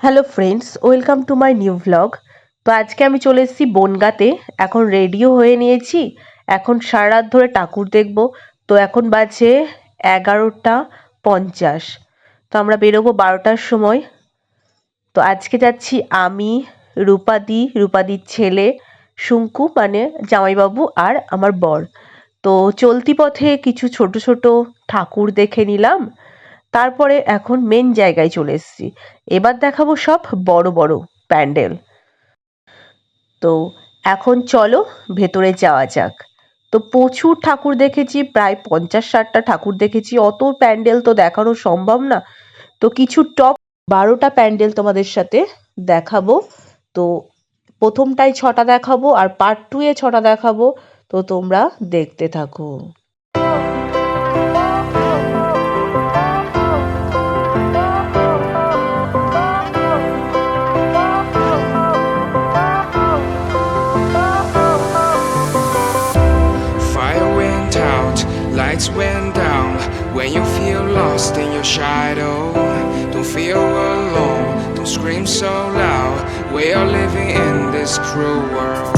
Hello friends, welcome to my new vlog. তো আজকে আমি চলে এসেছি বনগাঁতে। এখন রেডিও হয়ে নিয়েছি। এখন সারা রাত ধরে ঠাকুর দেখব। তো এখন বাজে 11:50। তো আমরা বেরোবো 12টার সময়। তো আজকে যাচ্ছি আমি, রূপাদির ছেলে শুঙ্কু মানে জামাইবাবু, আর আমার বর। তো চলতি পথে কিছু ছোট ছোট ঠাকুর দেখে নিলাম। তারপরে এখন মেন জায়গায় চলে এসেছি। এবার দেখাবো সব বড় বড় প্যান্ডেল। তো এখন চলো ভেতরে যাওয়া যাক। তো প্রচুর ঠাকুর দেখেছি, প্রায় 50-60টা ঠাকুর দেখেছি। অত প্যান্ডেল তো দেখানো সম্ভব না। তো কিছু টপ 12টা প্যান্ডেল তোমাদের সাথে দেখাবো। তো প্রথমটায় 6টা দেখাবো আর পার্ট 2 এ 6টা দেখাবো। তো তোমরা দেখতে থাকো। Fire went out, lights went down. When you feel lost in your shadow, don't feel alone, don't scream so loud. We are living in this cruel world,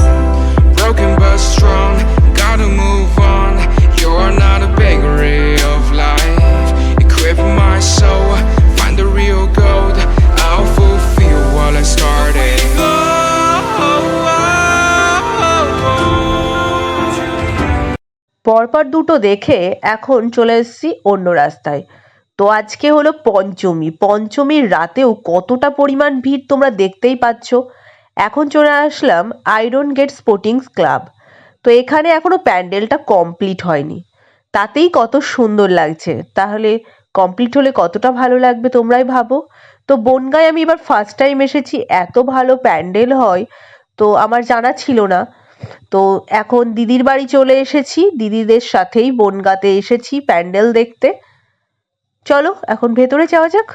broken but strong, gotta move on. You are not a bakery of life. Equip my soul, find the real gold. I'll fulfill what I started. পরপর দুটো দেখে এখন চলে এসেছি অন্য রাস্তায়। তো আজকে হলো পঞ্চমীর রাতেও কতটা পরিমাণ ভিড় তোমরা দেখতেই পাচ্ছ। এখন চলে আসলাম আয়রন গেট স্পোর্টিং ক্লাব। তো এখানে এখনো প্যান্ডেলটা কমপ্লিট হয়নি, তাতেই কত সুন্দর লাগছে। তাহলে কমপ্লিট হলে কতটা ভালো লাগবে তোমরাই ভাবো। তো বনগাঁয় আমি এবার ফার্স্ট টাইম এসেছি, এত ভালো প্যান্ডেল হয় তো আমার জানা ছিল না। তো এখন দিদির বাড়ি চলে এসেছি, দিদিদের সাথেই বনগাঁতে এসেছি প্যান্ডেল দেখতে। চলো এখন ভেতরে যাওয়া যাক।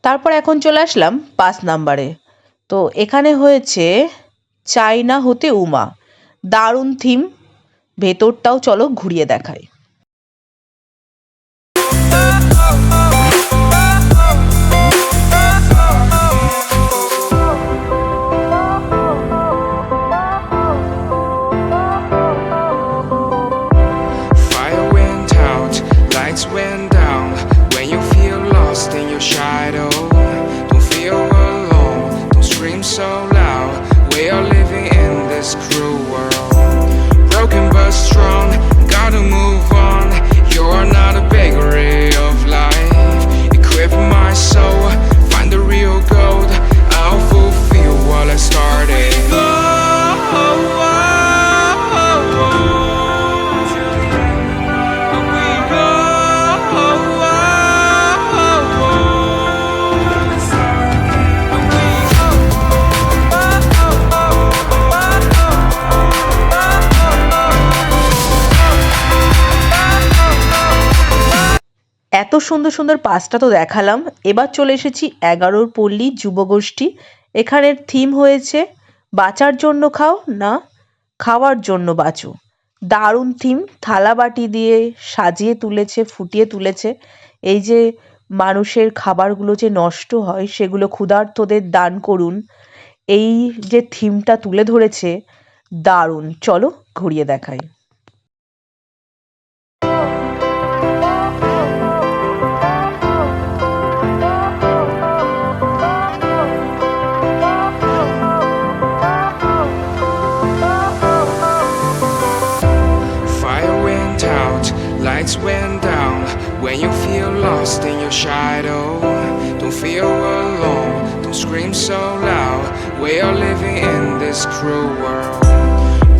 তারপর এখন চলে আসলাম 5 নাম্বারে। তো এখানে হয়েছে চায়না হতে উমা, দারুণ থিম। ভেতরটাও চলো ঘুরিয়ে দেখাই। Fire went out, lights went down. When you feel lost in your shadow, don't feel alone, don't scream so loud. We are living in this cruel world, broken but strong, gotta move on. You are not a bakery of life. Equip my soul, find the real gold. I'll fulfill what I started. এত সুন্দর সুন্দর পাঁচটা তো দেখালাম। এবার চলে এসেছি 11 পল্লী যুবগোষ্ঠী। এখানের থিম হয়েছে বাঁচার জন্য খাও না খাওয়ার জন্য বাঁচো। দারুণ থিম, থালা বাটি দিয়ে সাজিয়ে তুলেছে, ফুটিয়ে তুলেছে। এই যে মানুষের খাবারগুলো যে নষ্ট হয় সেগুলো ক্ষুধার্তদের দান করুন, এই যে থিমটা তুলে ধরেছে, দারুণ। চলো ঘুরিয়ে দেখাই। lights went down. When you feel lost in your shadow, don't feel alone, don't scream so loud. We are living in this cruel world,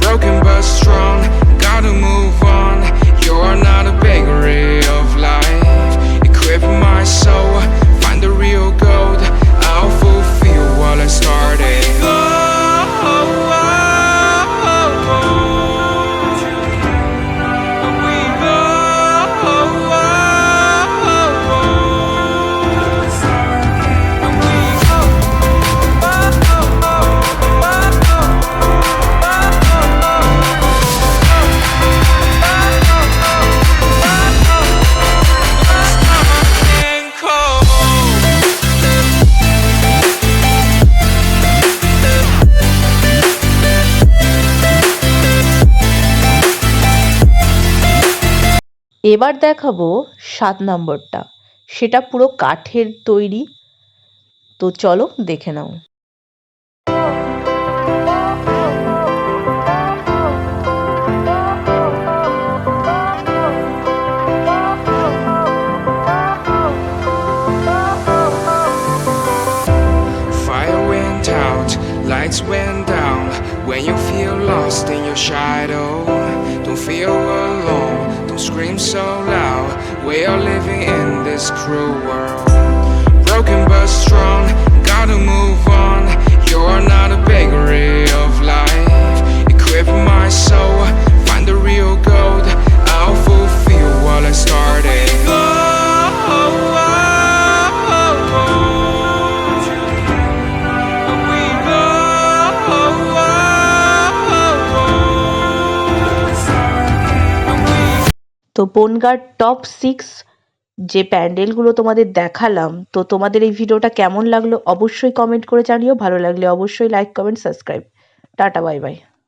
broken but strong, gotta move on. You're not a bakery of life, equip my soul, find the real gold. I'll fulfill what I started. এবার দেখাবো 7 নম্বরটা, সেটা পুরো কাঠের তৈরি। তো চলো দেখে নাও। Fire went out, lights went down. When you feel lost in your shadow, don't feel alone, don't scream so loud. We are living in this cruel world, broken but strong, gotta move on. You're not a bakery of life, equip my soul, find the real gold. I'll fulfill what I started. তো বনগাঁর top 6 যে প্যান্ডেলগুলো তোমাদের দেখালাম, তো তোমাদের এই ভিডিওটা কেমন লাগলো অবশ্যই কমেন্ট করে জানিও। ভালো লাগলে অবশ্যই like, comment, subscribe. Tata, bye bye.